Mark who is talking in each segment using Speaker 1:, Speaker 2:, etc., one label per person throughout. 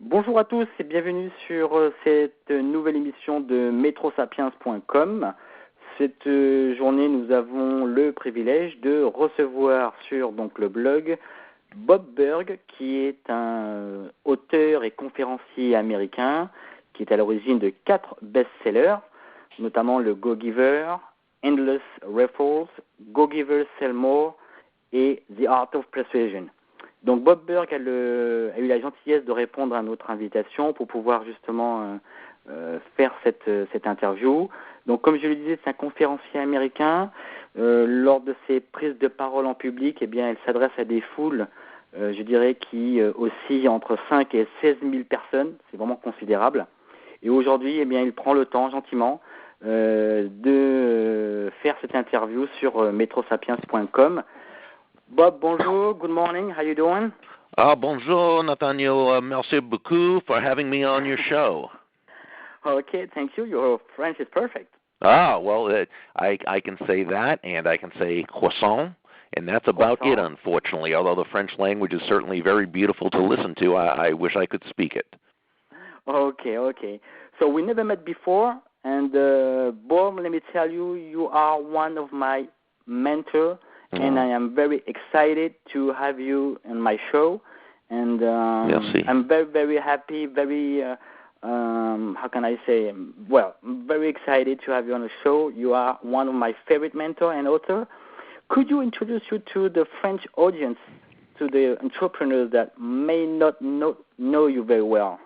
Speaker 1: Bonjour à tous et bienvenue sur cette nouvelle émission de metrosapiens.com. Cette journée, nous avons le privilège de recevoir sur le blog Bob Burg, qui est un auteur et conférencier américain, qui est à l'origine de 4 best-sellers, notamment le Go Giver, Endless Referrals, Go Giver Sell More et The Art of Persuasion. Donc Bob Burg a eu la gentillesse de répondre à notre invitation pour pouvoir justement faire cette interview. Donc comme je le disais, c'est un conférencier américain. Lors de ses prises de parole en public, il s'adresse à des foules, je dirais, qui oscillent entre 5 et 16 000 personnes. C'est vraiment considérable. Et aujourd'hui, il prend le temps gentiment de faire cette interview sur metrosapiens.com. Bob, bonjour, good morning, how you doing?
Speaker 2: Bonjour, Nathaniel. Merci beaucoup for having me on your show.
Speaker 1: Okay, thank you. Your French is perfect.
Speaker 2: Well, I can say that, and I can say croissant, and that's about it, unfortunately, although the French language is certainly very beautiful to listen to. I wish I could speak it.
Speaker 1: Okay. So we never met before, and Bob, let me tell you, you are one of my mentors. And I am very excited to have you on my show. And I'm very, very happy, very, very excited to have you on the show. You are one of my favorite mentors and author. Could you introduce you to the French audience, to the entrepreneurs that may not know you very well?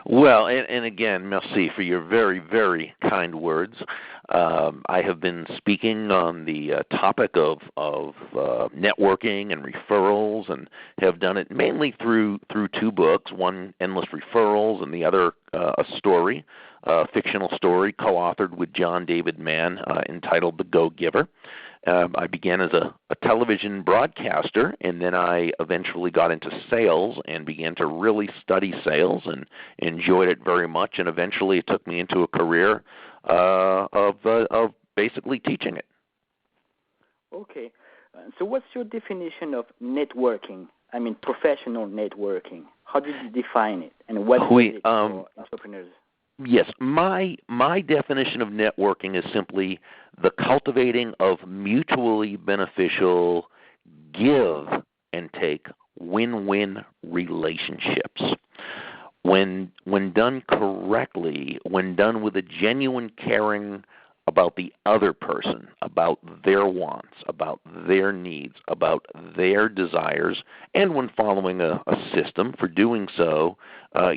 Speaker 2: Well, and again, merci for your very, very kind words. I have been speaking on the topic of networking and referrals, and have done it mainly through 2 books, one, Endless Referrals, and the other, a story, a fictional story co-authored with John David Mann entitled The Go Giver. I began as a television broadcaster, and then I eventually got into sales and began to really study sales and enjoyed it very much, and eventually it took me into a career of basically teaching it.
Speaker 1: Okay. So what's your definition of networking? I mean, professional networking. How did you define it, and what is it for entrepreneurs?
Speaker 2: Yes, my definition of networking is simply the cultivating of mutually beneficial give and take win-win relationships. When done correctly, when done with a genuine caring about the other person, about their wants, about their needs, about their desires, and when following a system for doing so,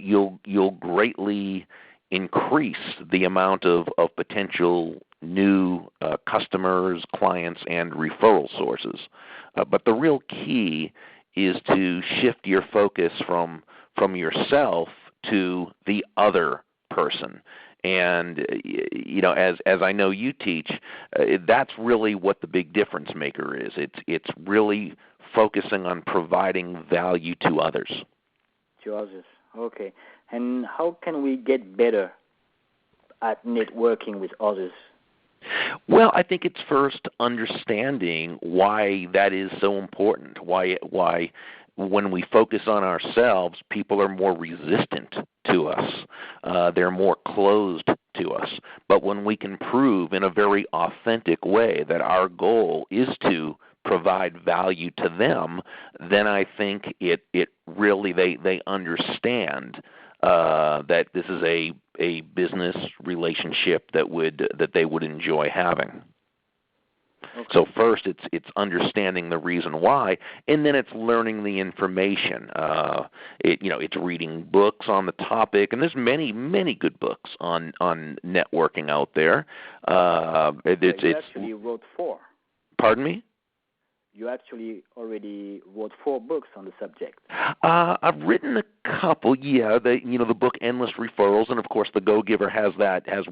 Speaker 2: you'll greatly increase the amount of potential new customers, clients, and referral sources. But the real key is to shift your focus from yourself to the other person. And as I know you teach, that's really what the big difference maker is. It's really focusing on providing value to others.
Speaker 1: To others, okay. And how can we get better at networking with others?
Speaker 2: Well, I think it's first understanding why that is so important, why when we focus on ourselves, people are more resistant to us. They're more closed to us. But when we can prove in a very authentic way that our goal is to provide value to them, then I think it really they understand that this is a business relationship that they would enjoy having. Okay. So first, it's understanding the reason why, and then it's learning the information. It's reading books on the topic, and there's many good books on networking out there.
Speaker 1: You actually wrote 4.
Speaker 2: Pardon me?
Speaker 1: You actually already wrote 4 books on the subject.
Speaker 2: I've written a couple, yeah. The book Endless Referrals, and of course the Go Giver has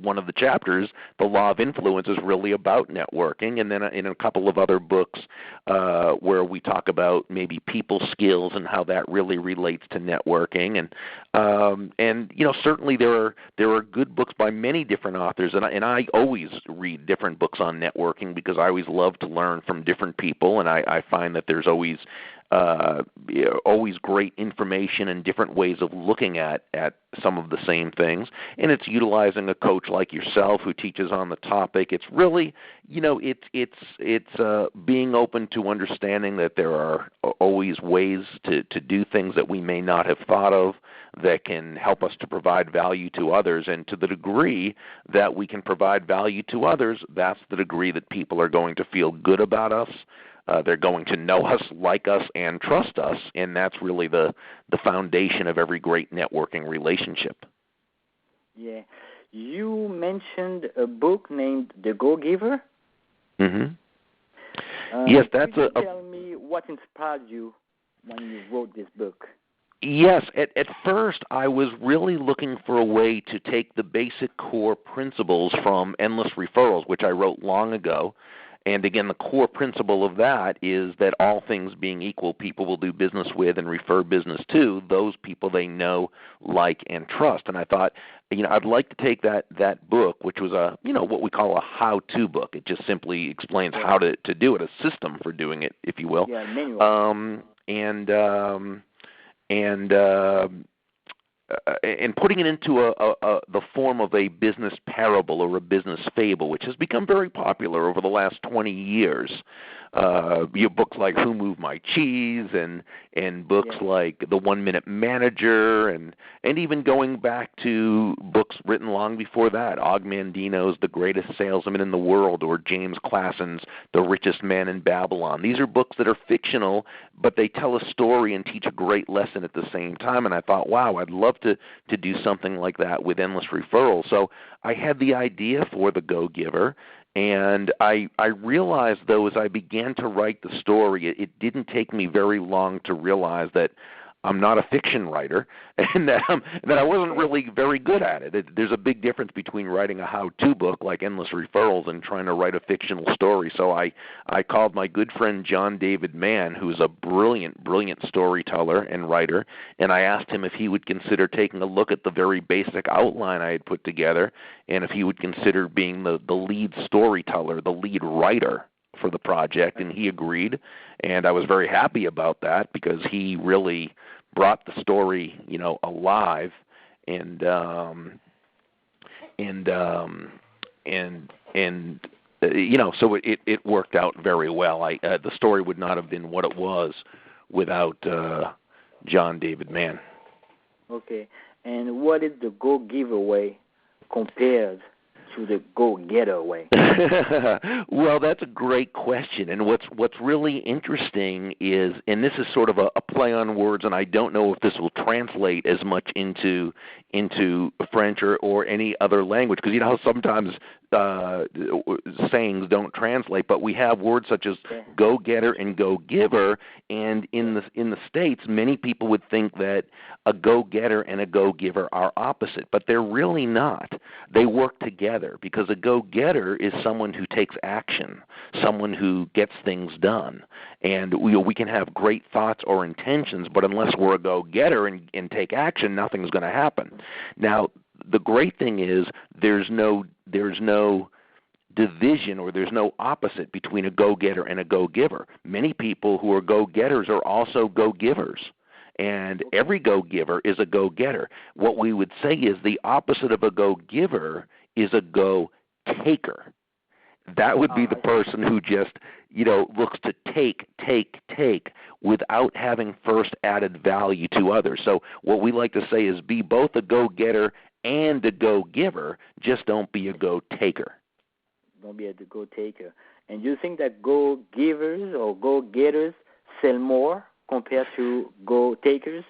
Speaker 2: one of the chapters. The Law of Influence is really about networking, and then in a couple of other books where we talk about maybe people skills and how that really relates to networking, and certainly there are good books by many different authors, and I always read different books on networking because I always love to learn from different people, and I find that there's always always great information and different ways of looking at some of the same things. And it's utilizing a coach like yourself who teaches on the topic. It's really, it's being open to understanding that there are always ways to do things that we may not have thought of that can help us to provide value to others. And to the degree that we can provide value to others, that's the degree that people are going to feel good about us. They're going to know us, like us, and trust us, and that's really the foundation of every great networking relationship.
Speaker 1: Yeah. You mentioned a book named The Go-Giver.
Speaker 2: Mm-hmm. Yes, that's
Speaker 1: Could you tell me what inspired you when you wrote this book?
Speaker 2: Yes, at first I was really looking for a way to take the basic core principles from Endless Referrals, which I wrote long ago. And again, the core principle of that is that all things being equal, people will do business with and refer business to those people they know, like, and trust. And I thought, I'd like to take that book, which was what we call a how-to book. It just simply explains how to do it, a system for doing it, if you will.
Speaker 1: Yeah, manual.
Speaker 2: And putting it into the form of a business parable or a business fable, which has become very popular over the last 20 years. Books like Who Moved My Cheese and books like The 1 Minute Manager and even going back to books written long before that, Og Mandino's The Greatest Salesman in the World or James Classen's The Richest Man in Babylon. These are books that are fictional, but they tell a story and teach a great lesson at the same time. And I thought, wow, I'd love to do something like that with Endless Referrals. So I had the idea for The Go-Giver. And I realized, though, as I began to write the story, it didn't take me very long to realize that I'm not a fiction writer and that I wasn't really very good at it. There's a big difference between writing a how-to book like Endless Referrals and trying to write a fictional story. So I called my good friend John David Mann, who's a brilliant storyteller and writer, and I asked him if he would consider taking a look at the very basic outline I had put together and if he would consider being the lead storyteller, the lead writer for the project, and he agreed, and I was very happy about that because he really brought the story, alive, and so it worked out very well. The story would not have been what it was without John David Mann.
Speaker 1: Okay, and what is the Go-Giver way compared to the go-getter way?
Speaker 2: Well, that's a great question. And what's really interesting is, and this is sort of a play on words, and I don't know if this will translate as much into French or any other language, because how sometimes sayings don't translate, but we have words such as go-getter and go-giver, and in the States, many people would think that a go-getter and a go-giver are opposite, but they're really not. They work together because a go-getter is someone who takes action, someone who gets things done. And we can have great thoughts or intentions, but unless we're a go-getter and take action, nothing's going to happen. Now, the great thing is there's no division or there's no opposite between a go-getter and a go-giver. Many people who are go-getters are also go-givers. And every go-giver is a go-getter. What we would say is the opposite of a go-giver is a go-taker. That would be the person who just, looks to take without having first added value to others. So what we like to say is be both a go-getter and a go-giver, just don't be a go-taker.
Speaker 1: Don't be a go-taker. And you think that go-givers or go-getters sell more compared to go-takers?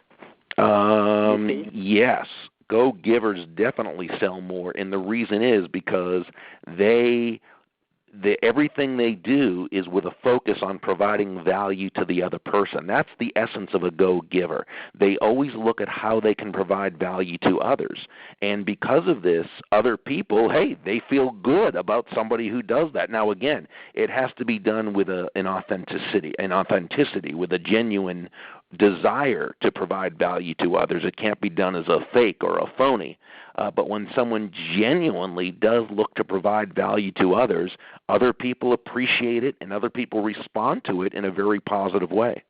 Speaker 2: Yes. Go-givers definitely sell more, and the reason is because everything they do is with a focus on providing value to the other person. That's the essence of a go-giver. They always look at how they can provide value to others. And because of this, other people, they feel good about somebody who does that. Now, again, it has to be done with an authenticity, with a genuine desire to provide value to others. It can't be done as a fake or a phony. But when someone genuinely does look to provide value to others, other people appreciate it and other people respond to it in a very positive way.